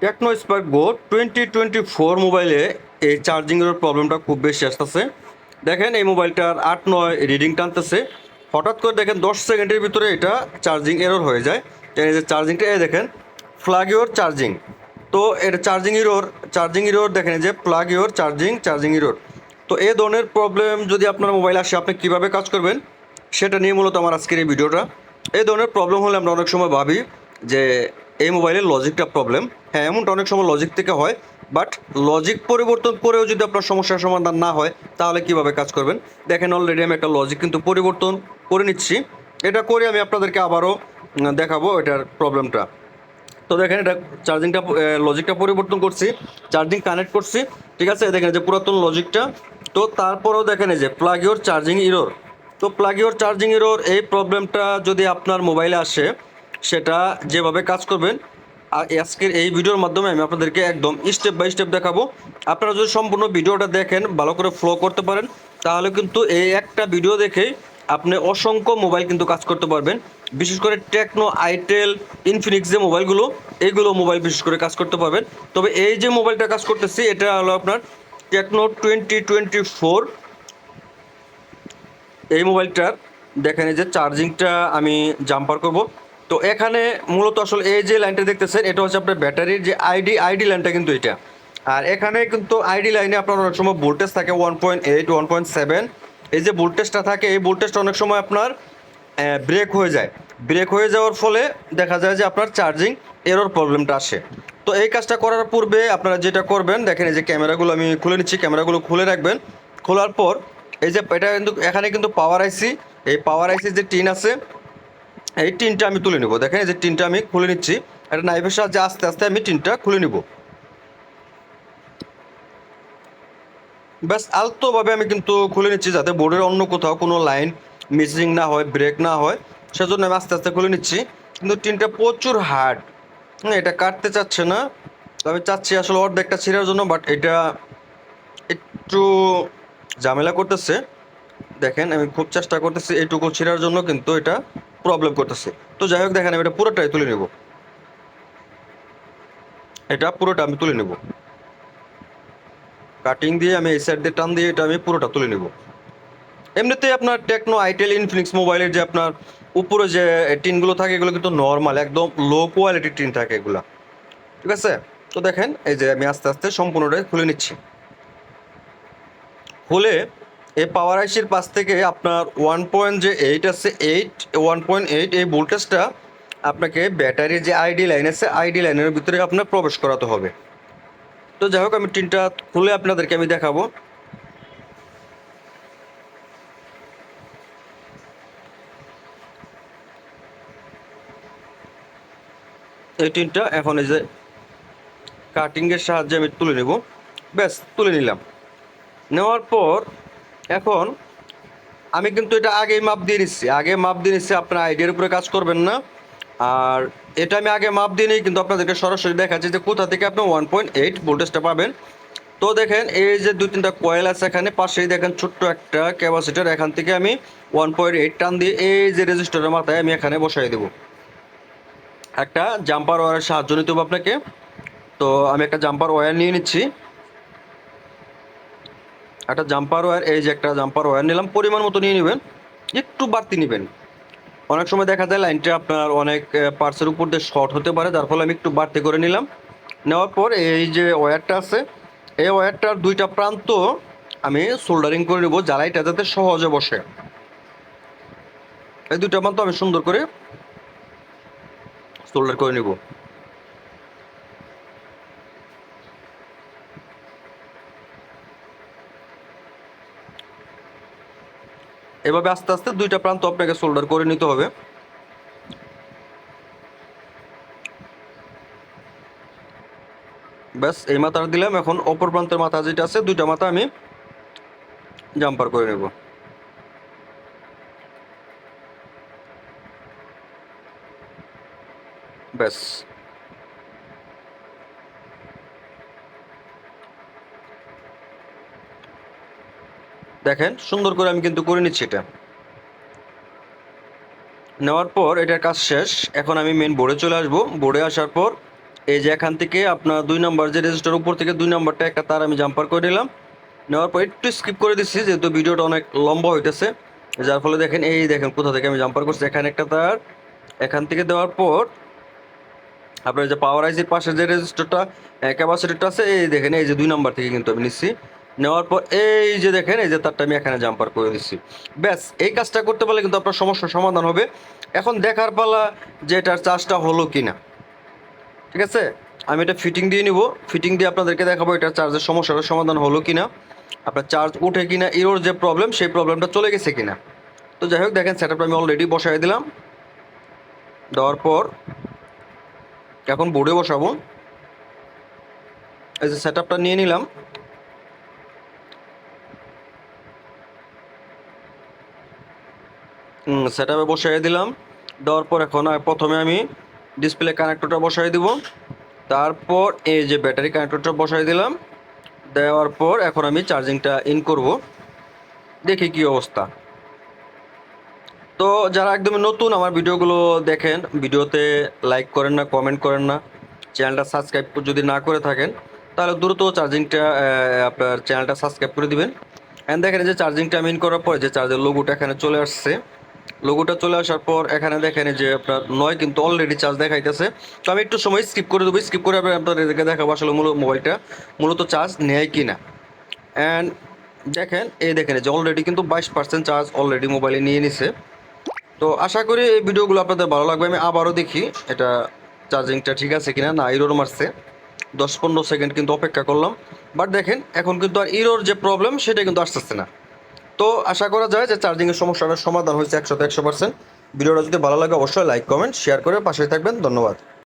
Tecno Spark গো 2024 মোবাইলে এই চার্জিংয়ের প্রবলেমটা খুব বেশি আসতেছে। দেখেন এই মোবাইলটার 8-9 রিডিং টানতেছে, হঠাৎ করে দেখেন 10 সেকেন্ডের ভিতরে এটা চার্জিং এরর হয়ে যায়। এই যে চার্জিংটা এই দেখেন প্লাগ ইওর চার্জিং, তো এটা চার্জিং ইরোর দেখেন এই যে প্লাগ ইওর চার্জিং ইরোর। তো এই ধরনের প্রবলেম যদি আপনার মোবাইলে আসে আপনি কীভাবে কাজ করবেন সেটা নিয়ে মূলত আমার আজকের এই ভিডিওটা। এই ধরনের প্রবলেম হলে আমরা অনেক সময় ভাবি যে এই মোবাইলের লজিকটা প্রবলেম। হ্যাঁ, এমনটা অনেক সময় লজিক থেকে হয়, বাট লজিক পরিবর্তন করেও যদি আপনার সমস্যার সমাধান না হয় তাহলে কিভাবে কাজ করবেন। দেখেন অলরেডি আমি একটা লজিক কিন্তু পরিবর্তন করে নিচ্ছি, এটা করে আমি আপনাদেরকে আবারও দেখাবো এটার প্রবলেমটা। তো দেখেন এটা লজিকটা পরিবর্তন করছি, চার্জিং কানেক্ট করছি, ঠিক আছে। দেখেন যে পুরাতন লজিকটা, তো তারপরেও দেখেন এই যে প্লাগ ইওর চার্জিং ইরোর। তো প্লাগ ইওর চার্জিং ইরোর এই প্রবলেমটা যদি আপনার মোবাইলে আসে সেটা যেভাবে কাজ করবেন আজকের এই ভিডিওর মাধ্যমে আমি আপনাদেরকে একদম স্টেপ বাই স্টেপ দেখাবো। আপনারা যদি সম্পূর্ণ ভিডিওটা দেখেন, ভালো করে ফলো করতে পারেন, তাহলে কিন্তু এই একটা ভিডিও দেখেই আপনি অসংখ্য মোবাইল কিন্তু কাজ করতে পারবেন। বিশেষ করে টেকনো, আইটেল, ইনফিনিক্স যে মোবাইলগুলো, এইগুলো মোবাইল বিশেষ করে কাজ করতে পারবেন। তবে এই যে মোবাইলটা কাজ করতেছি এটা হলো আপনার টেকনো 2024। এই মোবাইলটার দেখেন এই যে চার্জিংটা আমি জাম্পার করব। তো এখানে মূলত আসলে এই যে লাইনটা দেখতেছেন এটা হচ্ছে আপনার ব্যাটারির যে আইডি লাইনটা কিন্তু এটা। আর এখানে কিন্তু আইডি লাইনে আপনার অনেক সময় ভোল্টেজ থাকে 1.8, 1.7। এই যে ভোল্টেজটা থাকে এই ভোল্টেজটা অনেক সময় আপনার ব্রেক হয়ে যায়। ব্রেক হয়ে যাওয়ার ফলে দেখা যায় যে আপনার চার্জিং এরর প্রবলেমটা আসে। তো এই কাজটা করার পূর্বে আপনারা যেটা করবেন, দেখেন এই যে ক্যামেরাগুলো আমি খুলে নিচ্ছি, ক্যামেরাগুলো খুলে রাখবেন। খোলার পর এই যে এটা কিন্তু এখানে কিন্তু পাওয়ার আইসি, এই পাওয়ার আইসির যে টিন আছে এই টিনটা আমি তুলে নিব। দেখেন এই যে টিনটা আমি খুলে নিচ্ছি, একটা নাইফের সাহায্যে আস্তে আস্তে আমি টিনটা খুলে নিব। ব্যাস আলতোভাবে আমি কিন্তু খুলে নিচ্ছি যাতে বোর্ডের অন্য কোথাও কোনো লাইন মিসিং না হয়, ব্রেক না হয়, সেজন্য আমি আস্তে আস্তে খুলে নিচ্ছি। কিন্তু টিনটা প্রচুর হার্ড, এটা কাটতে চাচ্ছে না। তো আমি চাচ্ছি আসলে অর্ধেকটা ছিঁড়ার জন্য, বাট এটা একটু ঝামেলা করতেছে। দেখেন আমি খুব চেষ্টা করতেছি এইটুকু ছিঁড়ার জন্য, কিন্তু এটা প্রবলেম করতেছে। তো যাই হোক দেখেন আমি এটা পুরোটাই তুলে নেব, এটা পুরোটা আমি তুলে নেব। কাটিং দিয়ে আমি এই সাইড দিয়ে টান দিয়ে এটা আমি পুরোটা তুলে নেব। এমনিতেই আপনার টেকনো, আইটেল, ইনফিনিক্স মোবাইলের যে আপনার উপরে যে টিনগুলো থাকে এগুলো কিন্তু নর্মাল একদম লো কোয়ালিটির টিন থাকে এগুলা, ঠিক আছে। তো দেখেন এই যে আমি আস্তে আস্তে সম্পূর্ণটাই খুলে নিচ্ছি। খুলে এই পাওয়ার আইসির পাশ থেকে আপনার 1.8 আছে, 1.8 এই ভোল্টেজটা আপনাকে ব্যাটারির যে আইডি লাইন আছে আইডি লাইনের ভিতরে আপনার প্রবেশ করাতে হবে। তো যাই হোক আমি টিনটা খুলে আপনাদেরকে আমি দেখাবো। এই টিনটা এখন এই যে কাটিংয়ের সাহায্যে আমি তুলে নেব। ব্যাস তুলে নিলাম। নেওয়ার পর এখন আমি কিন্তু এটা আগেই মাপ দিয়ে নিচ্ছি, আপনার আইডিয়ার উপরে কাজ করবেন না। আর এটা আমি আগে মাপ দিয়ে নিই, কিন্তু আপনাদেরকে সরাসরি দেখাচ্ছি যে কোথা থেকে আপনি 1.8 ভোল্টেজটা পাবেন। তো দেখেন এই যে 2-3টা কয়েল আছে এখানে পাশেই, দেখেন ছোট্ট একটা ক্যাপাসিটার, এখান থেকে আমি 1.8 টান দিয়ে এই যে রেজিস্টারের মাথায় আমি এখানে বসাই দেবো। একটা জাম্পার ওয়্যারের সাহায্য নিতে হবে আপনাকে। তো আমি একটা জাম্পার ওয়্যার নিয়ে নিচ্ছি, একটা জাম্পার ওয়্যার, এই যে একটা জাম্পার ওয়্যার নিলাম, পরিমাণ মতো নিয়ে নেবেন, একটু বাড়তি নেবেন। অনেক সময় দেখা যায় লাইনটা আপনার অনেক পার্টসের উপর দিয়ে শর্ট হতে পারে, যার ফলে আমি একটু বাড়তি করে নিলাম। নেওয়ার পর এই যে ওয়্যারটা আছে এই ওয়্যারটার 2টা প্রান্ত আমি সোল্ডারিং করে নেব, জ্বালাইটা যাতে সহজে বসে। এই 2টা প্রান্ত আমি সুন্দর করে সোল্ডার করে নেব। এভাবে আস্তে আস্তে 2টা প্রান্ত আপনাকে সোল্ডার করে নিতে হবে। ব্যাস এই মাথাটা দিলাম, এখন অপর প্রান্তের মাথা যেটা আছে 2টা মাথা আমি জাম্পার করে নেব। ব্যাস দেখেন সুন্দর করে আমি কিন্তু করে নিচ্ছি এটা। নেওয়ার পর এটার কাজ শেষ, এখন আমি মেন বোর্ডে চলে আসবো। বোর্ডে আসার পর এই যে এখান থেকে আপনার 2 নাম্বার যে রেজিস্টার উপর থেকে 2 নাম্বারটা একটা তার আমি জাম্পার করে নিলাম, নেওয়ার পর একটু স্কিপ করে দিচ্ছি যেহেতু ভিডিওটা অনেক লম্বা হইতেছে, যার ফলে দেখেন এই দেখেন কোথা থেকে আমি জাম্পার করছি, এখানে একটা তার এখান থেকে দেওয়ার পর আপনার যে পাওয়ার আইসির পাশে যে রেজিস্টারটা ক্যাপাসিটরটা আছে এই দেখেন এই যে 2 নাম্বার থেকে কিন্তু আমি নিচ্ছি, নেওয়ার পর এই যে দেখেন এই যে তারটা আমি এখানে জাম্পার করে দিচ্ছি। ব্যাস এই কাজটা করতে পারলে কিন্তু আপনার সমস্যার সমাধান হবে। এখন দেখার পালা যে এটার চার্জটা হলো কিনা, ঠিক আছে? আমি এটা ফিটিং দিয়ে নিব, ফিটিং দিয়ে আপনাদেরকে দেখাবো এটার চার্জের সমস্যাটার সমাধান হলো কিনা, আপনার চার্জ উঠে কিনা, এরোর যে প্রবলেম সেই প্রবলেমটা চলে গেছে কিনা। তো যাই হোক দেখেন সেটআপটা আমি অলরেডি বসাই দিলাম, দেওয়ার পর এখন বোর্ডে বসাবো। এই যে সেটআপটা নিয়ে নিলাম, সেটআপে বসাই দিলাম, দেওয়ার পর এখন প্রথমে আমি ডিসপ্লে কানেক্টরটা বসাই দিব, তারপর এই যে ব্যাটারি কানেক্টরটা বসাই দিলাম, দেওয়ার পর এখন আমি চার্জিংটা ইন করব, দেখি কি অবস্থা। তো যারা একদমই নতুন আমার ভিডিওগুলো দেখেন, ভিডিওতে লাইক করেন না, কমেন্ট করেন না, চ্যানেলটা সাবস্ক্রাইব যদি না করে থাকেন তাহলে দ্রুত চার্জিংটা আপনার চ্যানেলটা সাবস্ক্রাইব করে দিবেন। অ্যান্ড দেখেন যে চার্জিংটা আমি ইন করার পর যে চার্জের লোগোটা এখানে চলে আসছে, লোগোটা চলে আসার পর এখানে দেখেন যে আপনার নয় কিন্তু অলরেডি চার্জ দেখাইতেছে। তো আমি একটু সময় স্কিপ করে দেবো, স্কিপ করে আপনাদেরকে দেখাবো আসলে মোবাইলটা মূলত চার্জ নেয় কি না। অ্যান্ড দেখেন এই দেখেন যে অলরেডি কিন্তু 22% চার্জ অলরেডি মোবাইলে নিয়ে নিছে। তো আশা করি এই ভিডিওগুলো আপনাদের ভালো লাগবে। আমি আবারও দেখি এটা চার্জিংটা ঠিক আছে কিনা, না ইরোর মারছে, 10-15 সেকেন্ড কিন্তু অপেক্ষা করলাম, বাট দেখেন এখন কিন্তু আর ইরোর যে প্রবলেম সেটা কিন্তু আসতেছে না। তো আশা করা যায় যে চার্জিংয়ের সমস্যাটার সমাধান হয়েছে 100% ভিডিওটা যদি ভালো লাগে অবশ্যই লাইক কমেন্ট শেয়ার করে পাশে থাকবেন। ধন্যবাদ।